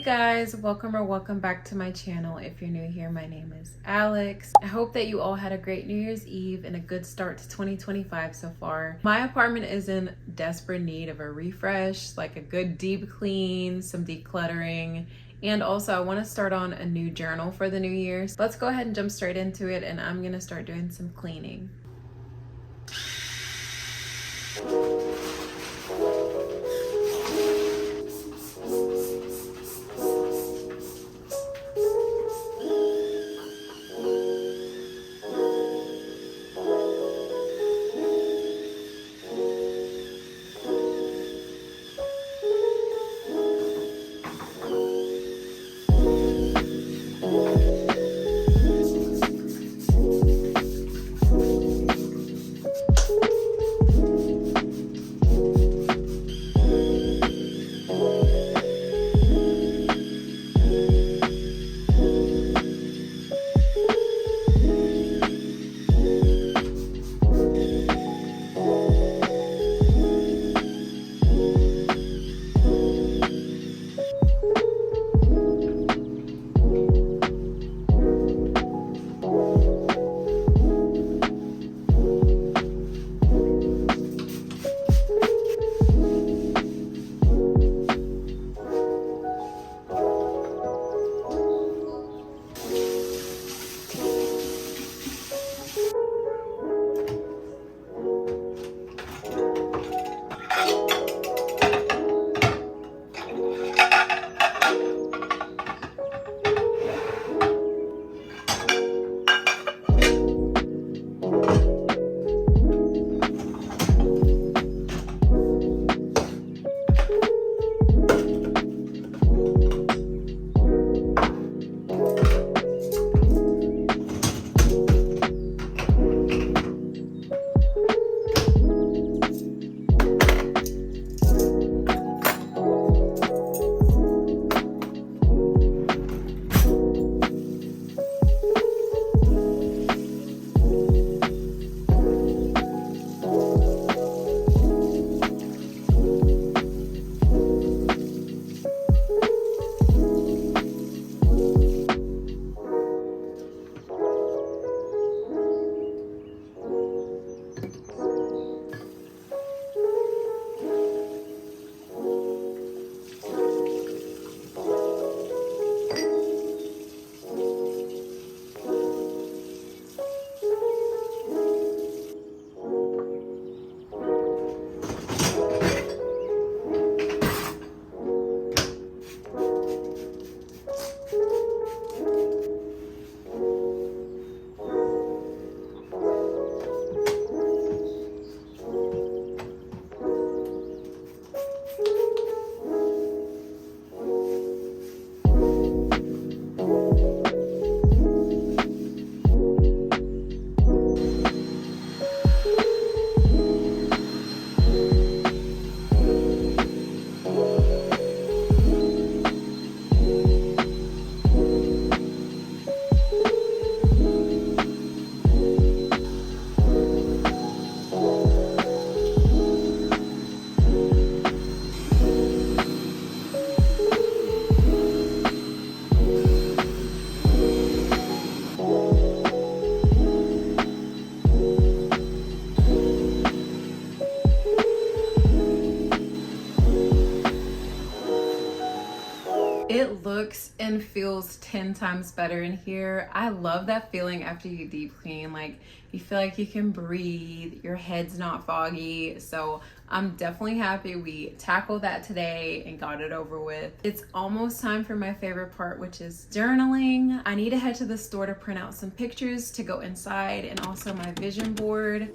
Guys, welcome back to my channel. If you're new here, my name is Alex. I hope that you all had a great New Year's Eve and a good start to 2025 so far. My apartment is in desperate need of a refresh, like a good deep clean, some decluttering, and also I want to start on a new journal for the new year. So let's go ahead and jump straight into it, and I'm gonna start doing some cleaning. It looks and feels 10 times better in here. I love that feeling after you deep clean. Like, you feel like you can breathe, your head's not foggy. So I'm definitely happy we tackled that today and got it over with. It's almost time for my favorite part, which is journaling. I need to head to the store to print out some pictures to go inside, and also my vision board.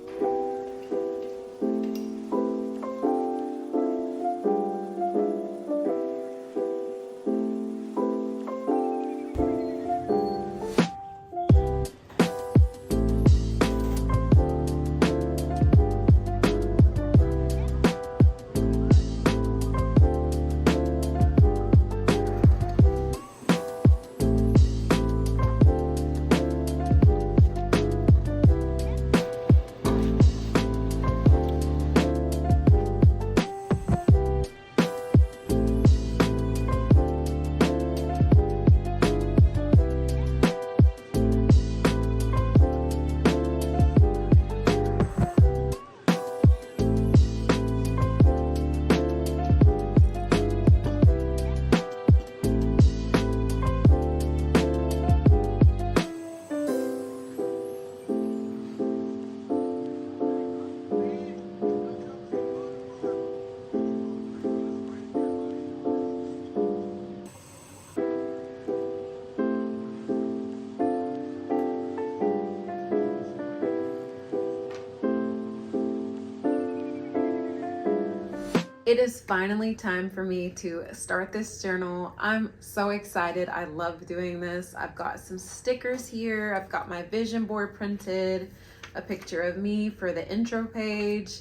It is finally time for me to start this journal. I'm so excited. I love doing this. I've got some stickers here. I've got my vision board printed, a picture of me for the intro page.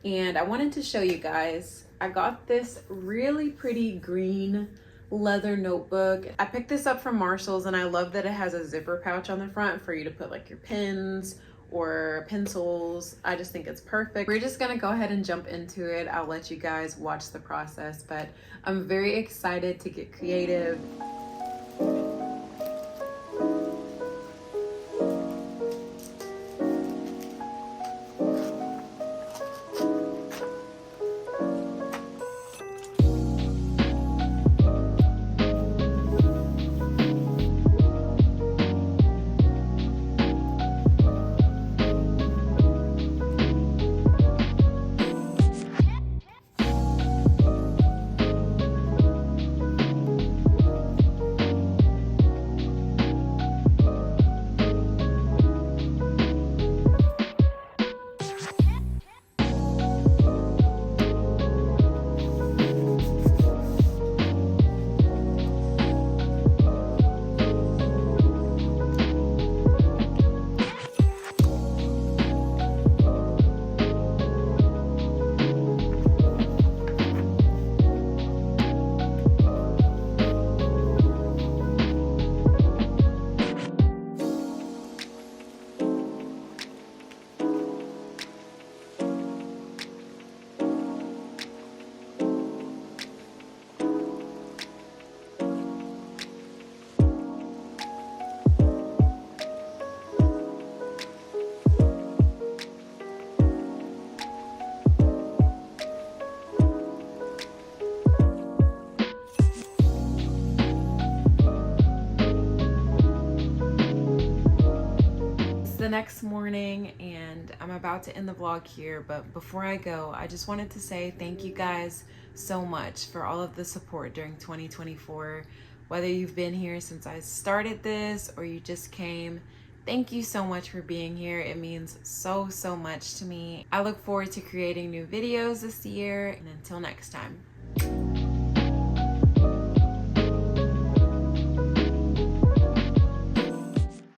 And I wanted to show you guys, I got this really pretty green leather notebook. I picked this up from Marshall's and I love that it has a zipper pouch on the front for you to put like your pens or pencils. I just think it's perfect. We're just gonna go ahead and jump into it. I'll let you guys watch the process, but I'm very excited to get creative. The next morning and I'm about to end the vlog here, but before I go, I just wanted to say thank you guys so much for all of the support during 2024. Whether you've been here since I started this or you just came, thank you so much for being here. It means so much to me. I look forward to creating new videos this year, and until next time.